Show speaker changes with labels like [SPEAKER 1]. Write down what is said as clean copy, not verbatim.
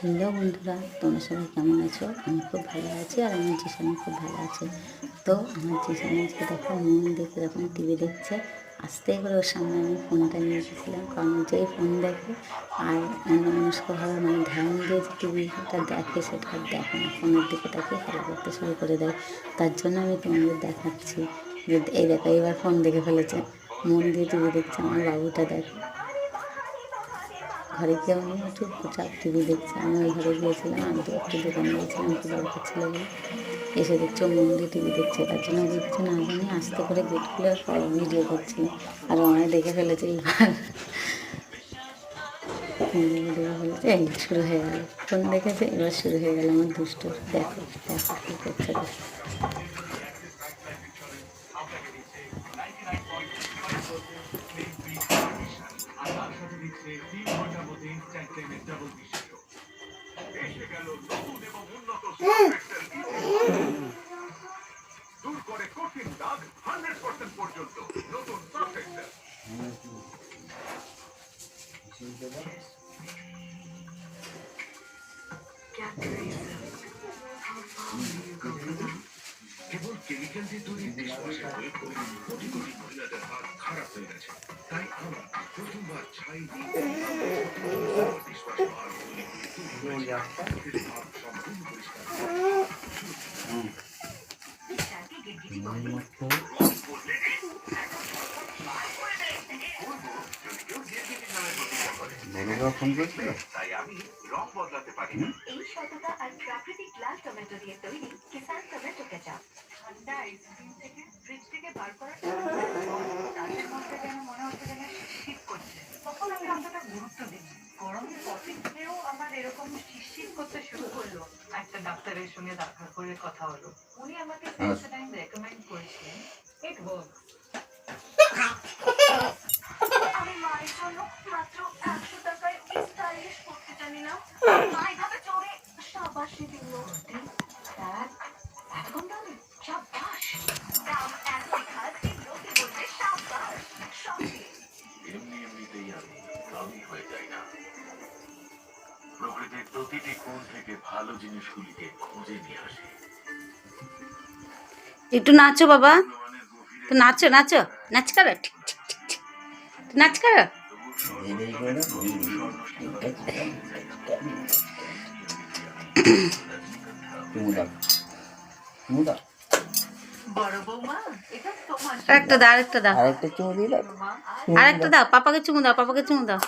[SPEAKER 1] Hello বন্ধুরা, তোমরা সবাই কেমন আছো? আমি খুব ভালো আছি আর আমার জিসানি খুব ভালো আছে। তো আমার জিসানি আজকে দেখো মন দেখে যখন টিভি দেখছে, আস্তে করে ওর সামনে আমি ফোনটা নিয়ে এসেছিলাম, কারণ যেই ফোন দেখে আর অন্যমনস্কভাবে মানে ধ্যান দিয়ে যে টিভিটা দেখে সেটা আর দেখে না, ফোনের দিকে তাকে খেলা করতে শুরু করে দেয়। তার জন্য আমি তোমাদের দেখাচ্ছি যে এই দেখো এবার ফোন দেখে ফেলেছে, মন দিয়ে টিভি দেখছে। আমার বাবুটা দেখো ঘরে কেউ নেই, একটু চুপচাপ টিভি দেখছে। আমি ওই ঘরে গিয়েছিলাম, আমি তো একটু দোকানে গিয়েছিলাম একটু দরকার ছিল বলে, এসে দেখছি ও মন দিয়ে টিভি দেখছে। তার জন্য ওদের কিছু না জানি আস্তে করে গেট খুলে ভিডিও করছিল, আর আমায় দেখে ফেলেছে। এইবার দেখে ফেলেছে, এই শুরু হয়ে গেল, ফোন দেখেছে, এবার শুরু হয়ে গেল আমার দুষ্ট। দেখো দেখো কী করছে দেখো।
[SPEAKER 2] কেবল কেমিক্যাল দিয়ে তৈরি ডিশওয়াশে প্রয়োগ করে কোটি কোটি মহিলাদের হাত খারাপ হয়ে গেছে। তাই আমরা প্রথমবার ছাই দিয়ে ডিশওয়াশ বার তৈরি সম্পূর্ণ পরিষ্কার। তাই আমি রং বদলাতে পারি না। এই সততা আর প্রাকৃতিক লাল টমেটো দিয়ে তৈরি কিষান টমেটো কেচাপ। ঠান্ডা আইসক্রিম থেকে ফ্রিজ থেকে বার করার তাদের মধ্যে যেন মনে হচ্ছে যেন শীত করছে। তখন আমি অতটা গুরুত্ব দিই। গরমের পথে গিয়েও আমার এরকম শীত করতে শুরু করলো। একটা ডাক্তারের সঙ্গে দেখা করে কথা হলো, উনি আমাকে সেন্সোডাইন রেকমেন্ড করেছিলেন। It works. আমি মায়ের জন্য মাত্র 100 টাকায় স্টাইলিশ করতে জানি না, এইভাবে চড়ে সাবাসী দিল। এখন দামে সাবাস, দাম এত খাস লোকে বলবে সাবাস। সঙ্গে এমনিতেই আমি হয়ে যাই না। প্রকৃতির প্রতিটি কোণ থেকে ভালো জিনিসগুলিকে খুঁজে নিয়ে আসে।
[SPEAKER 1] একটু নাচো বাবা, তো নাচো নাচো, নাচ করো, নাচ করো। আরেকটা দাও, আরেকটা দাও, আরেকটা দাও, পাপাকে চুমু দাও, পাপাকে চুমু দাও।